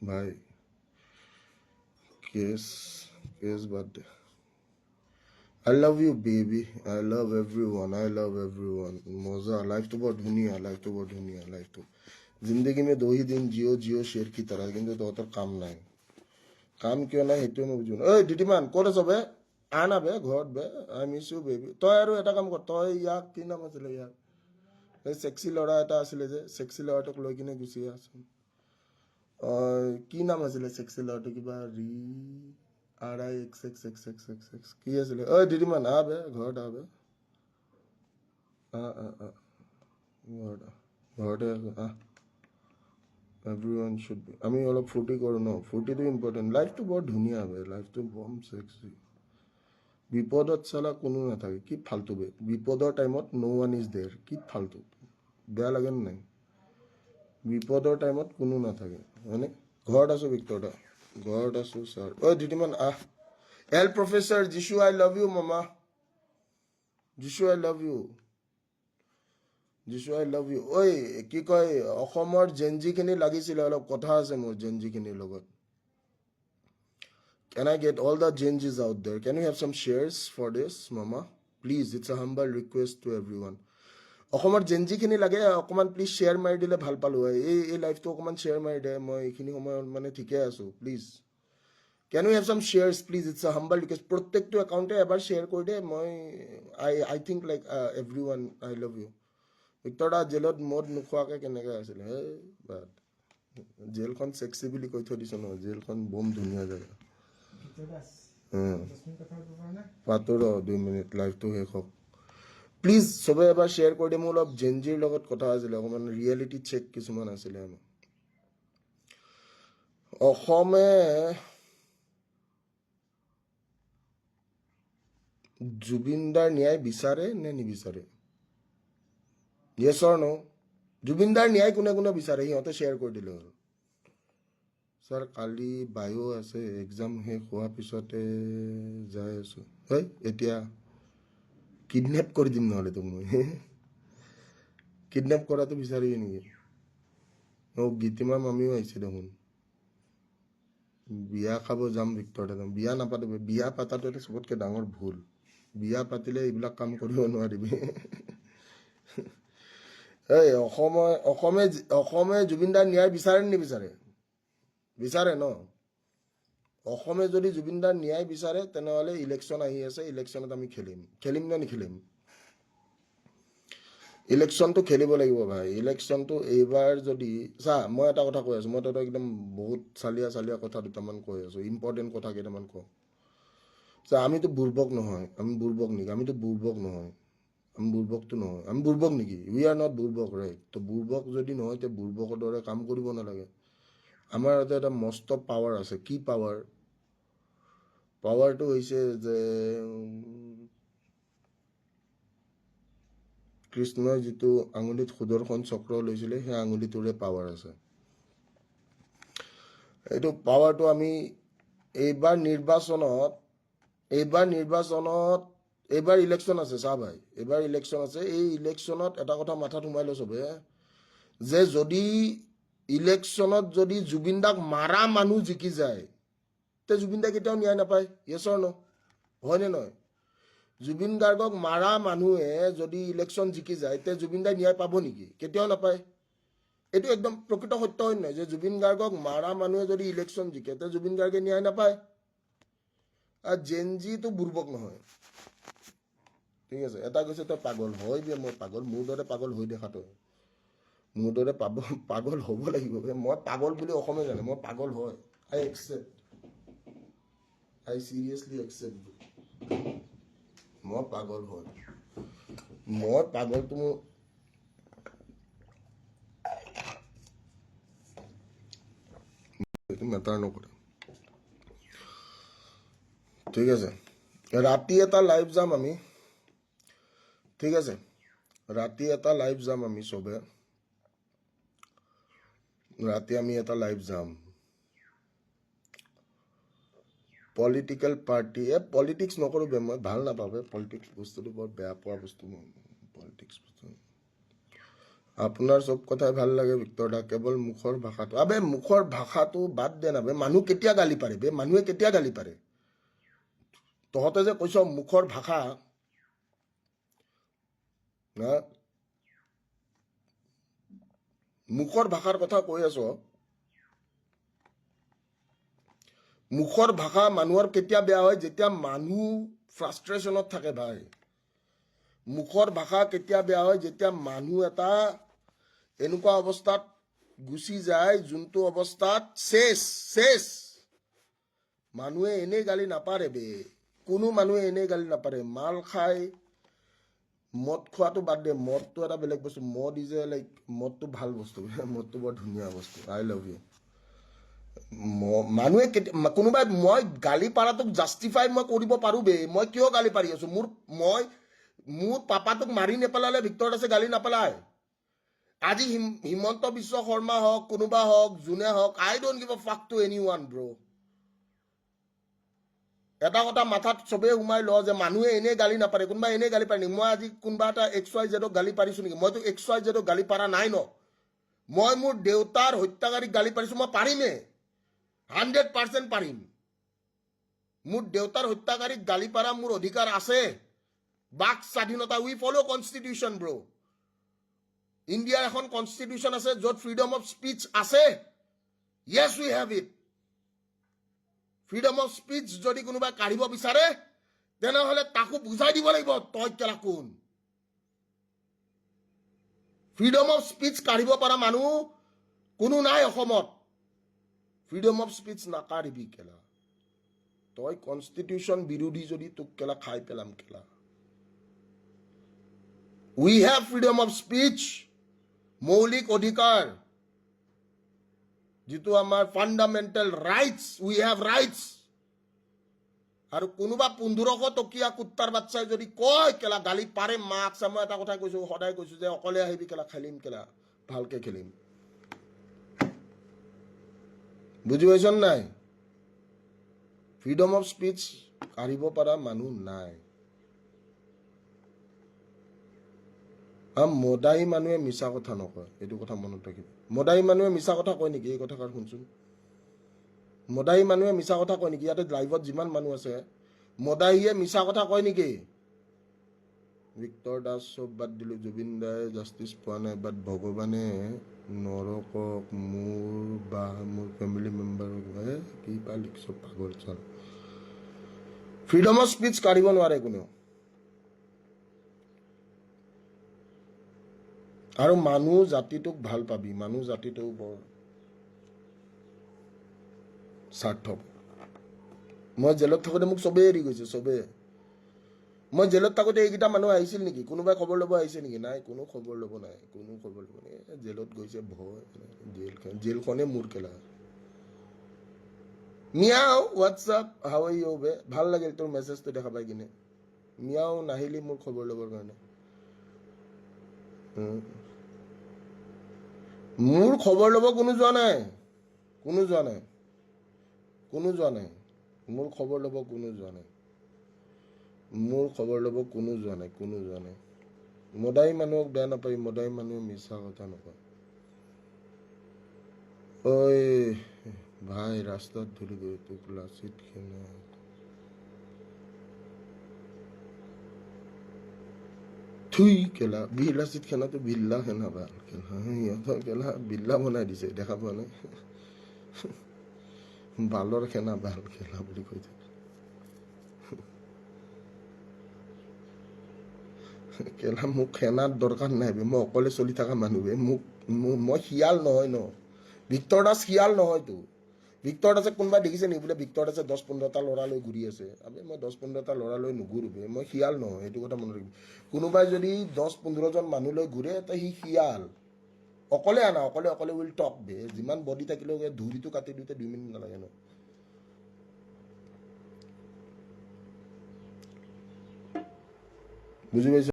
ভাই case case বাদ দে I love you baby I love everyone मजा लाइफ तो बहुत धुनिया लाइफ तो जिंदगी में 2 ही दिन जियो शेर की तरह কিন্তু তোর কাম নাই কাম কিয় নাই হেতু মই বুঝো ঐ ডিটিমান ক'ত আছ বে আনা বে ঘৰত বে আই মিছ ইউ বেবি তই আৰু এটা কাম কৰ তই ইয়াক কি নাম আছিলে ইয়াক এই সেক্সি ল'ৰা এটা আছিলে যে সেক্সি ল'ৰাটোক লৈ কিনে গুচি আছোন কি নাম আছিলে সেক্সি ল'ৰাটো কিবা ৰি RIXXXXX কি আছিলে ঐ ডিটিমান আ বে ঘৰত আ বে ঘৰতে আছো এভৰিৱান শুড বি আমি অলপ ফূৰ্তি কৰোঁ ন ফূৰ্তিটো ইম্পৰ্টেণ্ট লাইফটো বৰ ধুনীয়া বে লাইফটো বম সেক্সি বিপদত চালা কোনো নাথাকে কি ফাল্টু বে বিপদৰ টাইমত নো ওৱান ইজ দেৰ কি ফাল্টু বেয়া লাগে নাই বিপদৰ টাইমত কোনো নাথাকে হয়নে ঘৰত আছো ভিক্টৰ দা ঘৰত আছো ছাৰ ঐ ডিটিমান এল প্ৰফেচাৰ যিশু আই লাভ ইউ মামা যিশু আই লাভ ইউ যিশু আই লাভ ইউ ঐ কি কয় অসমৰ জেনজিখিনি লাগিছিলে অলপ কথা আছে মোৰ জেনজিখিনিৰ লগত Can I get all the Genjis out there? Can you have some shares for this, Mama? Please, it's a humble request to everyone. অসমৰ জেনজিখিনি লাগে অকণমান প্লিজ শ্বেয়াৰ মাৰি দিলে ভাল পালোঁ হয় এই লাইফটো অকণমান শ্বেয়াৰ মাৰি দে মই এইখিনি সময়ত মানে ঠিকে আছোঁ please can you have some shares please it's a humble request প্ৰত্যেকটো একাউণ্টে এবাৰ শ্বেয়াৰ কৰি দে মই I think like everyone I love you Victor দা জেলত মদ নোখোৱাকৈ কেনেকৈ আছিলে হে বাট জেলখন ছেক্সি বুলি কৈ থৈ দিছ ন জেলখন বম ধুনীয়া জেগা পাতো ৰ 2 মিনিট লাইভটো শেষ হওক প্লিজ চবে এবাৰ শ্বেয়াৰ কৰি দিয়ে মোৰ অলপ জেনজিৰ লগত কথা আছিলে অকণমান ৰিয়েলিটি চেক কিছুমান আছিলে আমাৰ অসমে জুবিনদাৰ ন্যায় বিচাৰে নে নিবিচাৰে য়েছ অৰ ন জুবিনদাৰ ন্যায় কোনে কোনে বিচাৰে সিহঁতে শ্বেয়াৰ কৰি দিলে হ'ল ছাৰ কালি বায়ো আছে এক্সাম শেষ হোৱাৰ পিছতে যাই আছোঁ হয় এতিয়া কিডনেপ কৰি দিম নহ'লে তোক মই কিডনেপ কৰাটো বিচাৰিবি নেকি গীতিমা মামীও আহিছে দেখোন বিয়া খাব যাম ভিক্টৰ দাদা বিয়া নাপাতো বিয়া পাতাটো এটা চবতকৈ ডাঙৰ ভুল বিয়া পাতিলে এইবিলাক কাম কৰিব নোৱাৰিবি এই অসমে জুবিনদাৰ ন্যায় বিচাৰে নে নিবিচাৰে বিচাৰে ন অসমে যদি জুবিনদাৰ ন্যায় বিচাৰে তেনেহ'লে ইলেকশ্যন আহি আছে ইলেকশ্যনত আমি খেলিম নে নিখেলিম ইলেকশ্যনটো খেলিব লাগিব ভাই ইলেকশ্যনটো এইবাৰ যদি চা মই এটা কথা কৈ আছোঁ মই তহঁতক একদম বহুত চালিয়া কথা দুটামান কৈ আছোঁ ইম্পৰ্টেণ্ট কথা কেইটামান কওঁ চা আমিতো বুৰ্বক নহয় আমি বুৰ্বক নেকি আমিতো বুৰ্বক নহয় আমি বুৰ্বকটো নহয় আমি বুৰ্বক নেকি উই আৰ নট বুৰ্বক ৰাইট তো বুৰ্বক যদি নহয় তে বুৰ্বকৰ দৰে কাম কৰিব নালাগে আমাৰ ইয়াতে এটা মস্ত পাৱাৰ আছে কি পাৱাৰটো হৈছে যে কৃষ্ণই যিটো আঙুলিত সুদৰ্শন চক্ৰ লৈছিলে সেই আঙুলিটোৰে পাৱাৰ আছে এইটো পাৱাৰটো আমি এইবাৰ ইলেকশ্যন আছে চা ভাই এইবাৰ ইলেকশ্যন আছে এই ইলেকশ্যনত এটা কথা মাথাত সোমাই ল চবে যে যদি ইলেকশ্যনত যদি জুবিনদাক মাৰা মানুহ জিকি যায় তে জুবিনদা কেতিয়াও ন্যায় নাপায় য়েছ অৰ ন হয়নে নহয় জুবিন গাৰ্গক মাৰা মানুহে যদি ইলেকশ্যন জিকি যায় তে জুবিনদাই ন্যায় পাব নেকি কেতিয়াও নাপায় এইটো একদম প্ৰকৃত সত্য হয় নহয় যে জুবিন গাৰ্গক মাৰা মানুহে যদি ইলেকশ্যন জিকে তে জুবিন গাৰ্গে ন্যায় নাপায় আৰু জেনজিটো বুৰ্বক নহয় ঠিক আছে এটা কৈছে তই পাগল হয় যে মই পাগল মোৰ দৰে পাগল হৈ দেখা তই মোৰ দৰে পাগল হ'ব লাগিব মই পাগল বুলি অসমে জানে মই পাগল হয় আই চিৰিয়াছলি একচেপ্ট মই পাগল হয় মই পাগলটো মোৰ এইটো মেটাৰ নকৰে ঠিক আছে ৰাতি এটা লাইভ যাম আমি ঠিক আছে ৰাতি এটা লাইভ যাম আমি চবে ৰাতি আমি এটা লাইভ যাম পলিটিকেল পাৰ্টি পলিটিক্স নকৰোঁ বে মই ভাল নাপাওঁ পলিটিক্স বস্তুটো বৰ বেয়া পোৱা বস্তু মই পলিটিক্স বস্তু আপোনাৰ চব কথাই ভাল লাগে ভিক্টৰ দা, কেৱল মুখৰ ভাষাটো। আবে মুখৰ ভাষাটো বাদ দে না বে, মানুহ কেতিয়া গালি পাৰে বে, মানুহে কেতিয়া গালি পাৰে? তহঁতে যে কৈছ মুখৰ ভাষা, না মুখৰ ভাষাৰ কথা কৈ আছ, মুখৰ ভাষা মানুহৰ কেতিয়া বেয়া হয়? যেতিয়া মানুহ ফ্ৰাষ্ট্ৰেশ্যনত থাকে ভাই। মুখৰ ভাষা কেতিয়া বেয়া হয়? যেতিয়া মানুহ এটা এনেকুৱা অৱস্থাত গুচি যায়, যোনটো অৱস্থাত শেষ। মানুহে এনেই গালি নাপাৰে বে, কোনো মানুহে এনেই গালি নাপাৰে। মাল খাই, মদ খোৱাটো বাদ দে, মদটো এটা বেলেগ বস্তু। মদ ইজ এ লাইক, মদটো ভাল বস্তু, মদটো বৰ ধুনীয়া বস্তু। আই লাভ ইউ। মানুহে কোনোবাই, মই গালি পাৰাটোক জাষ্টিফাই মই কৰিব পাৰো বে, মই কিয় গালি পাৰি আছো? মোৰ পাপাটোক মাৰি নেপেলালে ভিক্টৰ দাসে গালি নাপেলায়। আজি হিমন্ত বিশ্ব শৰ্মা হওক, কোনোবা হওক, যোনে হওক, আই ডোন্ট গিভ আ ফাক টু এনিৱান ব্ৰ। এটা কথা মাথাত চবেই সোমাই ল যে মানুহে এনেই গালি নাপাৰে, কোনোবা এনেই গালি পাৰে নেকি? মই আজি কোনোবা এটা XYZ গালি পাৰিছো নেকি? মইতো XYZ গালি পাৰা নাই ন। মই মোৰ দেউতাৰ হত্যাকাৰীক গালি পাৰিছো, মই পাৰিমেই, 100% পাৰিম। মোৰ দেউতাৰ হত্যাকাৰীক গালি পাৰা মোৰ অধিকাৰ আছে, বাক স্বাধীনতা। We follow constitution bro. ইণ্ডিয়াৰ এখন কনষ্টিটিউশ্যন আছে য'ত ফ্ৰীডম অফ স্পীচ আছে। Yes we have it. Freedom of speech যদি কোনোবাই কাঢ়িব বিচাৰে, তেনেহলে তাকো বুজাই দিব লাগিব তই কেলা কোন। ফ্ৰীডম অফ স্পীচ কাঢ়িব পৰা মানুহ কোনো নাই অসমত। ফ্ৰীডম অফ স্পীচ নাকাঢ়িবি কেলা। তই কনষ্টিটিউশ্যন বিৰোধী যদি তোক কেলা খাই পেলাম কেলা। উই হেভ ফ্ৰীডম অফ স্পীচ, মৌলিক অধিকাৰ, যিটো আমাৰ fundamental rights, we have rights. আৰু কোনোবা 1500 টকীয়া কুত্তাৰ বাচ্চাই যদি কয় কেলা গালি পাৰে মাক, মই এটা কথা কৈছো, সদায় কৈছো যে অকলে আহিবি কেলা, খেলিম কেলা, ভালকে খেলিম। বুজি পাইছ নাই? ফ্ৰীডম অফ স্পীচ কাঢ়িব পৰা মানুহ নাই। মদাহী মানুহে মিছা কথা নকয়, এইটো কথা মনত ৰাখিব। মদাহী মানুহে মিছা কথা কয় নেকি? এই কথাষাৰ শুনচোন। মদাহী মানুহে মিছা কথা কয় নেকি? ইয়াতে লাইভত যিমান মানুহ আছে, মদাহীয়ে মিছা কথা কয় নেকি? ভিক্টৰ দাস চব বাদ দিলো, জুবিন দাই জাষ্টিছ পোৱা নাই, বাট ভগৱানে নৰকক মোৰ ফেমিলি মেম্বাৰক। কি পা লিখছ পাগল চাল। ফ্ৰীডম অফ স্পীচ কাঢ়িব নোৱাৰে কোনেও। আৰু মানুহ জাতিটোক ভাল পাবি, মানুহ জাতিটো বৰ স্বাৰ্থপৰ। মই জেলত থাকোঁতে মোক চবেই এৰি গৈছে, চবেই। মই জেলত থাকোঁতে এইকেইটা মানুহ আহিছিল নেকি? কোনোবাই খবৰ ল'ব আহিছে নেকি? নাই, কোনো খবৰ ল'ব নাই, কোনো খবৰ ল'ব নাই। জেলত গৈছে ভয়, জেলখনে মোৰ কেলা। মিয়াও what's up, how are you bae? ভাল লাগিল তোৰ মেছেজটো দেখা পাই কিনে। মিয়াও নাহিলি মোৰ খবৰ ল'বৰ কাৰণে। মোৰ খবৰ ল'ব কোনো যোৱা নাই, কোনো যোৱা নাই, কোনো যোৱা নাই। মোৰ খবৰ ল'ব কোনো যোৱা নাই, মোৰ খবৰ ল'ব কোনো যোৱা নাই, কোনো যোৱা নাই। মদাহী মানুহক বেয়া নাপায়, মদাহী মানুহে মিছা কথা নকয়। ঐ ভাই, ৰাস্তাত ধৰি গৈ তোক লাচিত খেনা থুই কেলা। লাচিত খেনাটো বিল্লা খেনা ভাল কেলা, সিহঁতৰ কেলা বিল্লা বনাই দিছে, দেখা পোৱা নাই? বালৰ খেনা ভাল খেলা বুলি কৈ থাকে কেলা। মোক খেনাৰ দৰকাৰ নাই বে, মই অকলে চলি থকা মানুহ বে। মই শিয়াল নহয় ন, ভিক্টৰ দাস শিয়াল নহয়তো। ভিক্টৰ দাসে কোনোবাই দেখিছে নেকি বোলে ভিক্টৰ দাসে 10-15টা ল'ৰা লৈ ঘূৰি আছে? আবে মই 10-15টা ল'ৰা লৈ নুঘূৰো বে, মই শিয়াল নহয়, এইটো কথা মনত ৰাখিবি। কোনোবাই যদি 10-15জন মানুহ লৈ ঘূৰে তে সি শিয়াল। অকলে আনা, অকলে উইল টক বে। যিমান বডি থাকিলেও ধুৰিটো কাটি দিওঁতে 2 মিনিট নালাগে ন। বুজি পাইছ?